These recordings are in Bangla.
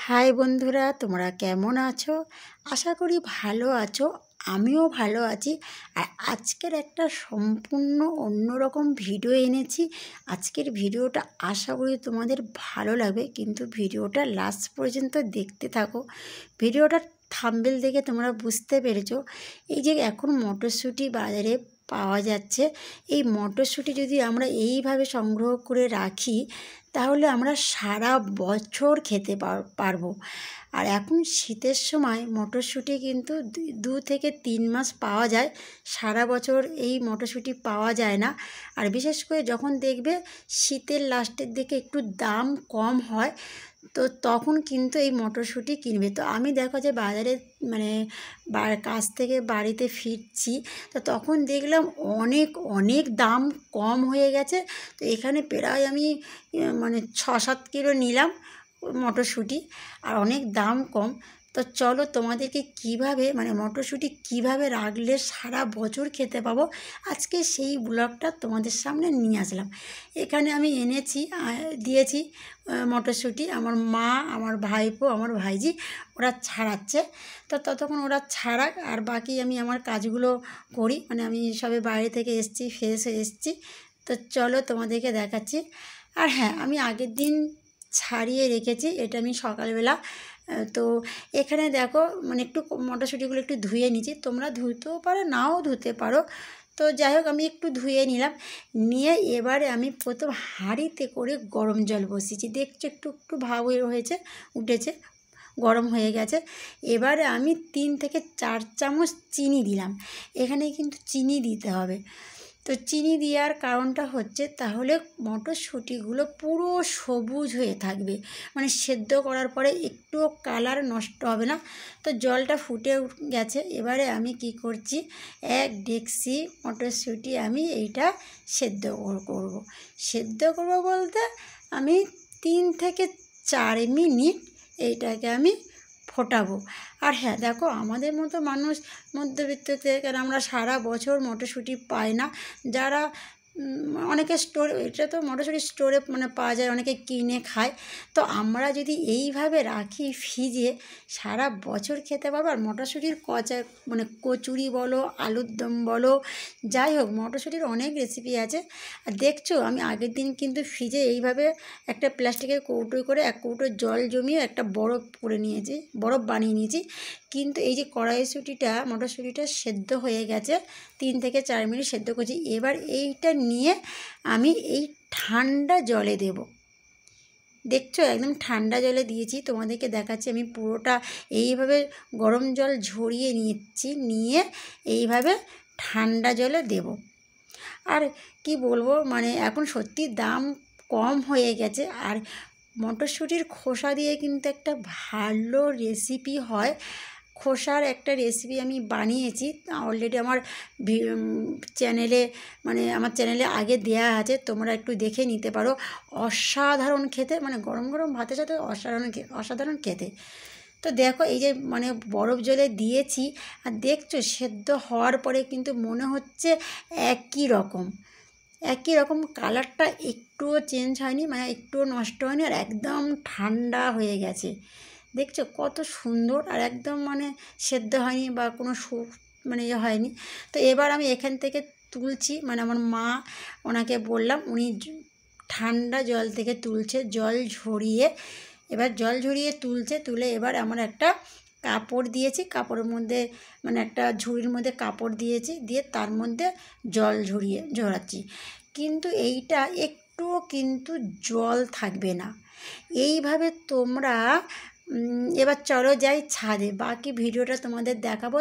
হাই বন্ধুরা, তোমরা কেমন আছো? আশা করি ভালো আছো। আমিও ভালো আছি। আর আজকের একটা সম্পূর্ণ অন্যরকম ভিডিও এনেছি। আজকের ভিডিওটা আশা করি তোমাদের ভালো লাগবে, কিন্তু ভিডিওটা লাস্ট পর্যন্ত দেখতে থাকো। ভিডিওটার থাম্বনেল দেখে তোমরা বুঝতে পেরেছো, এই যে এখন মটরশুঁটি বাজারে পাওয়া যাচ্ছে, এই মটরশুঁটি যদি আমরা এইভাবে সংগ্রহ করে রাখি তাহলে আমরা সারা বছর খেতে পারবো। আর এখন শীতের সময় মটরশুঁটি কিন্তু 2 থেকে 3 মাস পাওয়া যায়, সারা বছর এই মটরশুঁটি পাওয়া যায় না। আর বিশেষ করে যখন দেখবে শীতের লাস্টের দিকে একটু দাম কম হয়, তো তখন কিন্তু এই মটরশুঁটি কিনবে। তো আমি দেখো যে বাজারে মানে কাছ থেকে বাড়িতে ফিরছি, তো তখন দেখলাম অনেক অনেক দাম কম হয়ে গেছে। তো এখানে প্রায় আমি 6-7 কিলো নিলাম মটরশুঁটি, আর অনেক দাম কম। তো চলো তোমাদেরকে কিভাবে মটরশুঁটি কিভাবে রাখলে সারা বছর খেতে পাবো, আজকে সেই ব্লগটা তোমাদের সামনে নিয়ে আসলাম। এখানে আমি এনেছি দিয়েছি মটরশুঁটি। আমার মা, আমার ভাইপো, আমার ভাইজি ওরা ছাড়াচ্ছে। তো ততক্ষণ ওরা ছাড়াক, আর বাকি আমি আমার কাজগুলো করি। আমি সবে বাইরে থেকে এসেছি, ফ্রেশ হয়ে এসেছি। তো চলো তোমাদেরকে দেখাচ্ছি। আর হ্যাঁ, আমি আগের দিন ছাড়িয়ে রেখেছি, এটা আমি সকালবেলা। তো এখানে দেখো একটু মটরশুঁটিগুলো একটু ধুয়ে নিয়েছি, তোমরা ধুতেও পারো নাও ধুতে পারো। তো যাই হোক, আমি একটু ধুয়ে নিলাম, নিয়ে এবারে আমি প্রথম হাঁড়িতে করে গরম জল বসিয়েছি। দেখছো একটু একটু ভাব হয়েছে, উঠেছে, গরম হয়ে গেছে। এবারে আমি 3 থেকে 4 চামচ চিনি দিলাম। এখানে কিন্তু চিনি দিতে হবে। তো চিনি দেওয়ার কারণটা হচ্ছে তাহলে মটরশুঁটিগুলো পুরো সবুজ হয়ে থাকবে, সেদ্ধ করার পরে একটুও কালার নষ্ট হবে না। তো জলটা ফুটে গেছে, এবারে আমি কি করছি, 1 ডেকচি মটরশুঁটি আমি এইটা সেদ্ধ করব। সেদ্ধ করব বলতে আমি 3 থেকে 4 মিনিট এইটাকে আমি ফোটাবো। আর হ্যাঁ দেখো, আমাদের মতো মানুষ মধ্যবিত্ত থেকে আমরা সারা বছর মটরশুঁটি পাই না। যারা অনেকে স্টোরে, এটা তো মটরশুঁটি স্টোরে পাওয়া যায়, অনেকে কিনে খায়। তো আমরা যদি এইভাবে রাখি ফ্রিজে, সারা বছর খেতে পারবো। আর মটরশুঁটির কচুরি বলো, আলুর দম বলো, যাই হোক মটরশুঁটির অনেক রেসিপি আছে। আর দেখছো, আমি আগের দিন কিন্তু ফ্রিজে এইভাবে একটা প্লাস্টিকের কৌটোয় করে 1 কৌটো জল জমিয়ে একটা বরফ করে নিয়েছি, বরফ বানিয়ে নিয়েছি। কিন্তু এই যে মটরশুঁটিটা সেদ্ধ হয়ে গেছে, 3 থেকে 4 মিনিট সেদ্ধ করছি। এবার এইটা নিয়ে আমি এই ঠান্ডা জলে দেব। দেখছো, একদম ঠান্ডা জলে দিয়েছি, তোমাদেরকে দেখাচ্ছি। আমি পুরোটা এইভাবে গরম জল ঝরিয়ে নিচ্ছি, নিয়ে এইভাবে ঠান্ডা জলে দেব। আর কি বলবো, এখন সত্যি দাম কম হয়ে গেছে। আর মটরশুঁটির খোসা দিয়ে কিন্তু একটা ভালো রেসিপি হয়। খোসার একটা রেসিপি আমি বানিয়েছি অলরেডি, আমার চ্যানেলে আমার চ্যানেলে আগে দেয়া আছে, তোমরা একটু দেখে নিতে পারো। অসাধারণ খেতে, গরম গরম ভাতের সাথে অসাধারণ খেতে। তো দেখো, এই যে বরফ জলে দিয়েছি, আর দেখছো সেদ্ধ হওয়ার পরে কিন্তু মনে হচ্ছে একই রকম কালারটা একটুও চেঞ্জ হয়নি, একটুও নষ্ট হয়নি, আর একদম ঠান্ডা হয়ে গেছে। দেখছো কত সুন্দর, আর একদম সেদ্ধ হয়নি বা কোনো হয়নি। তো এবার আমি এখান থেকে তুলছি, আমার মা, ওনাকে বললাম, উনি ঠান্ডা জল থেকে তুলছে, জল ঝরিয়ে তুলছে। তুলে এবার আমার একটা কাপড় দিয়েছি, কাপড়ের মধ্যে একটা ঝুড়ির মধ্যে কাপড় দিয়েছি, দিয়ে তার মধ্যে জল ঝরাচ্ছি। কিন্তু এইটা একটুও কিন্তু জল থাকবে না। এইভাবে তোমরা এবার চলো যাই ছাদে, বাকি ভিডিওটা তোমাদের দেখাবো।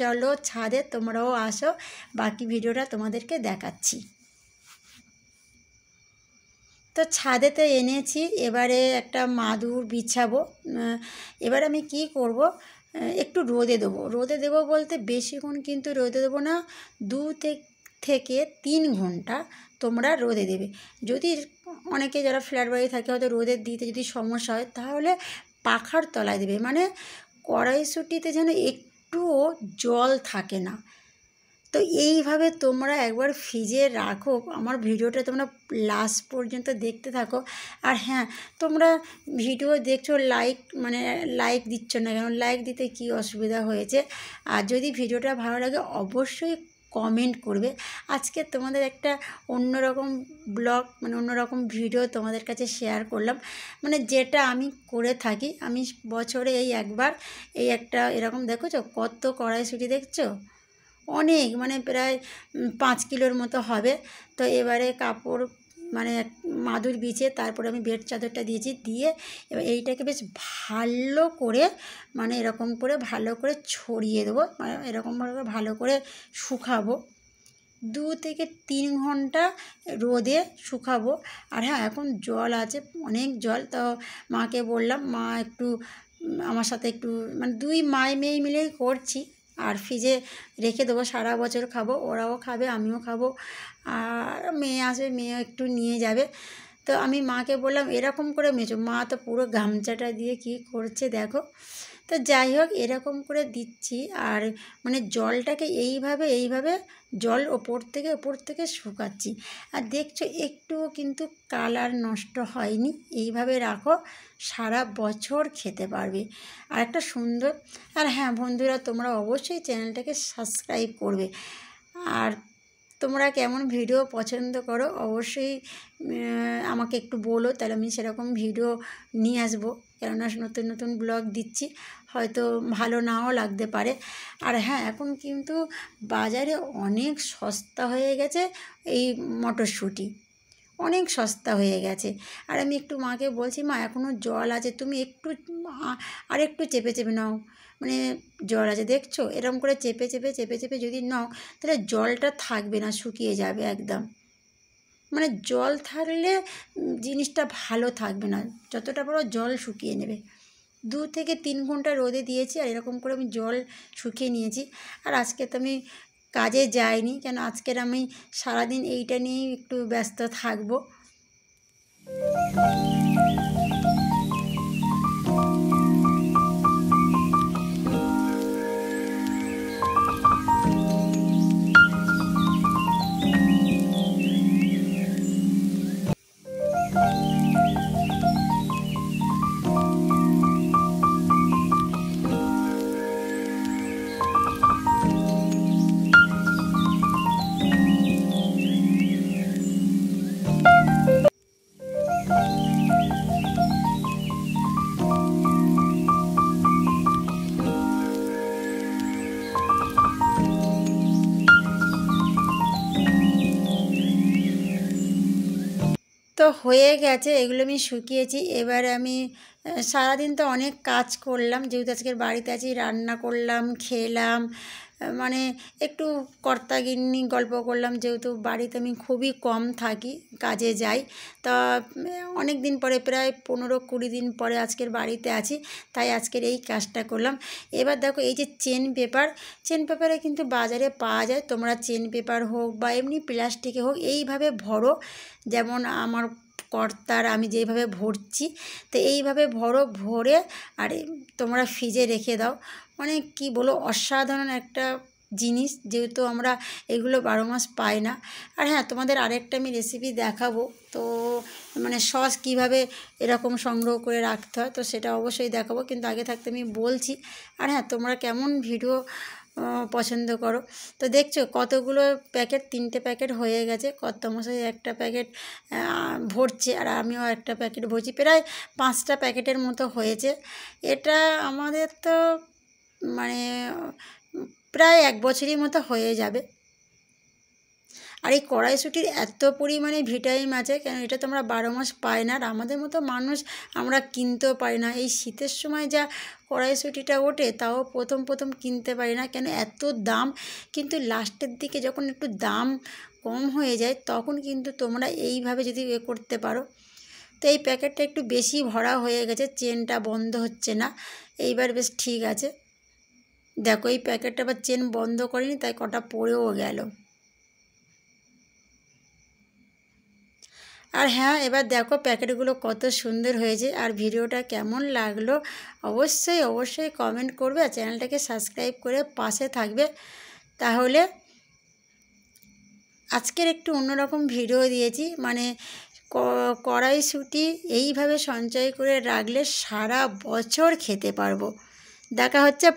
চলো ছাদে তোমরাও আসো, বাকি ভিডিওটা তোমাদেরকে দেখাচ্ছি। তো ছাদেতে এনেছি, এবারে একটা মাদুর বিছাবো। এবার আমি কি করব, একটু রোদে দেবো বলতে বেশিক্ষণ কিন্তু রোদে দেবো না, 2 থেকে 3 ঘন্টা তোমরা রোদে দেবে। যদি অনেকে যারা ফ্ল্যাট বাড়ি থাকে, হয়তো রোদের দিতে যদি সমস্যা হয়, তাহলে পাখার তলায় দেবে, কড়াইশুঁটিতে যেন একটুও জল থাকে না। তো এইভাবে তোমরা একবার ফ্রিজে রাখো, আমার ভিডিওটা তোমরা লাস্ট পর্যন্ত দেখতে থাকো। আর হ্যাঁ, তোমরা ভিডিও দেখছো লাইক দিচ্ছ না কেন? লাইক দিতে কি অসুবিধা হয়েছে? আর যদি ভিডিওটা ভালো লাগে অবশ্যই কমেন্ট করবে। আজকে তোমাদের একটা অন্যরকম ব্লগ অন্যরকম ভিডিও তোমাদের কাছে শেয়ার করলাম, যেটা আমি করে থাকি। আমি বছরে এই একবার এই একটা এরকম দেখেছো কত কড়াইশুঁটি দেখছো, অনেক প্রায় 5 কিলোর মতো হবে। তো এবারে কাপড় মাদুর বিছিয়ে তারপরে আমি বেড চাদরটা দিয়েছি, দিয়ে এবার এইটাকে বেশ ভালো করে এরকম করে ভালো করে ছড়িয়ে দেবো, এরকমভাবে ভালো করে শুকাবো। 2 থেকে 3 ঘন্টা রোদে শুকাবো। আর হ্যাঁ, এখন জল আছে, অনেক জল। তো মাকে বললাম, মা একটু আমার সাথে একটু 2 মেয়ে মিলেই করছি। আর ফ্রিজে রেখে দেবো, সারা বছর খাবো, ওরাও খাবে আমিও খাবো। আর মেয়ে আসবে, মেয়েও একটু নিয়ে যাবে। তো আমি মাকে বললাম এরকম করে মেজো। মা তো পুরো গামছাটা দিয়ে কি করছে দেখো। তো যাই হোক, এরকম করে দিচ্ছি। আর জলটাকে এইভাবে জল ওপর থেকে শুকাচ্ছি। আর দেখছো একটুও কিন্তু কালার নষ্ট হয়নি। এইভাবে রাখো, সারা বছর খেতে পারবে। আর একটা সুন্দর। আর হ্যাঁ বন্ধুরা, তোমরা অবশ্যই চ্যানেলটাকে সাবস্ক্রাইব করবে। আর তোমরা কেমন ভিডিও পছন্দ করো অবশ্যই আমাকে একটু বলো, তাহলে আমি সেরকম ভিডিও নিয়ে আসবো। কেননা নতুন নতুন ব্লগ দিচ্ছি, হয়তো ভালো নাও লাগতে পারে। আর হ্যাঁ, এখন কিন্তু বাজারে অনেক সস্তা হয়ে গেছে এই মটরশুঁটি, অনেক সস্তা হয়ে গেছে। আর আমি একটু মাকে বলছি, মা এখনও জল আছে, তুমি একটু আর একটু চেপে চেপে নাও। জল আছে দেখছো, এরকম করে চেপে চেপে যদি নাও তাহলে জলটা থাকবে না, শুকিয়ে যাবে একদম। জল থাকলে জিনিসটা ভালো থাকবে না, যতটা পারো জল শুকিয়ে নেবে। 2 থেকে 3 ঘন্টা রোদে দিয়েছি, আর এরকম করে আমি জল শুকিয়ে নিয়েছি। আর আজকে তো আমি কাজে যাইনি, কেন আজকের আমি সারাদিন এইটা নিয়েই একটু ব্যস্ত থাকবো। তো হয়ে গেছে, এগুলো আমি শুকিয়েছি। এবারে আমি সারাদিন তো অনেক কাজ করলাম, যেহেতু আজকের বাড়িতে আছি, রান্না করলাম, খেলাম, একটু কর্তাগিন্নি গল্প করলাম, যেহেতু বাড়িতে আমি খুবই কম থাকি, কাজে যাই। তা অনেক দিন পরে, প্রায় 15-20 দিন পরে আজকের বাড়িতে আছি, তাই আজকের এই কাজটা করলাম। এবার দেখো, এই যে চেন পেপারে কিন্তু বাজারে পাওয়া যায়। তোমরা চেন পেপার হোক বা এমনি প্লাস্টিকে হোক, এইভাবে ভরো, যেমন আমার কর্তার আমি যেইভাবে ভরছি, তো এইভাবে ভরে আর তোমরা ফ্রিজে রেখে দাও। কি বলো, অসাধারণ একটা জিনিস, যেহেতু আমরা এগুলো 12 মাস পাই না। আর হ্যাঁ, তোমাদের আরেকটা আমি রেসিপি দেখাবো, তো সস কীভাবে এরকম সংগ্রহ করে রাখতে হয়, তো সেটা অবশ্যই দেখাবো, কিন্তু আগে থাকতে আমি বলছি। আর হ্যাঁ, তোমরা কেমন ভিডিও পছন্দ করো। তো দেখছো কতগুলো প্যাকেট, 3টে প্যাকেট হয়ে গেছে। কর্তামশাই একটা প্যাকেট ভরছে, আর আমিও একটা প্যাকেট ভরছি, প্রায় 5টা প্যাকেটের মতো হয়েছে। এটা আমাদের তো প্রায় 1 বছরই মতো হয়ে যাবে। আর এই কড়াইশুঁটির এত পরিমাণে ভিটামিন আছে, কেন এটা তো আমরা 12 মাস পাই না, আর আমাদের মতো মানুষ আমরা কিনতেও পারি না। এই শীতের সময় যা কড়াইশুঁটিটা ওঠে, তাও প্রথম কিনতে পারি না, কেন এত দাম। কিন্তু লাস্টের দিকে যখন একটু দাম কম হয়ে যায়, তখন কিন্তু তোমরা এইভাবে যদি করতে পারো। তো এই প্যাকেটটা একটু বেশি ভরা হয়ে গেছে, চেনটা বন্ধ হচ্ছে না। এইবার বেশ ঠিক আছে। দেখো, এই প্যাকেটটা আবার চেন বন্ধ করেনি, তাই কটা পড়েও গেল। আর হ্যাঁ, এবার দেখো প্যাকেটগুলো কত সুন্দর হয়েছে। আর ভিডিওটা কেমন লাগলো অবশ্যই কমেন্ট করবে, আর চ্যানেলটাকে সাবস্ক্রাইব করে পাশে থাকবে। তাহলে আজকের একটু অন্যরকম ভিডিও দিয়েছি, মানে কড়াইশুঁটি এইভাবে সঞ্চয় করে রাখলে সারা বছর খেতে পারবো। দেখা হচ্ছে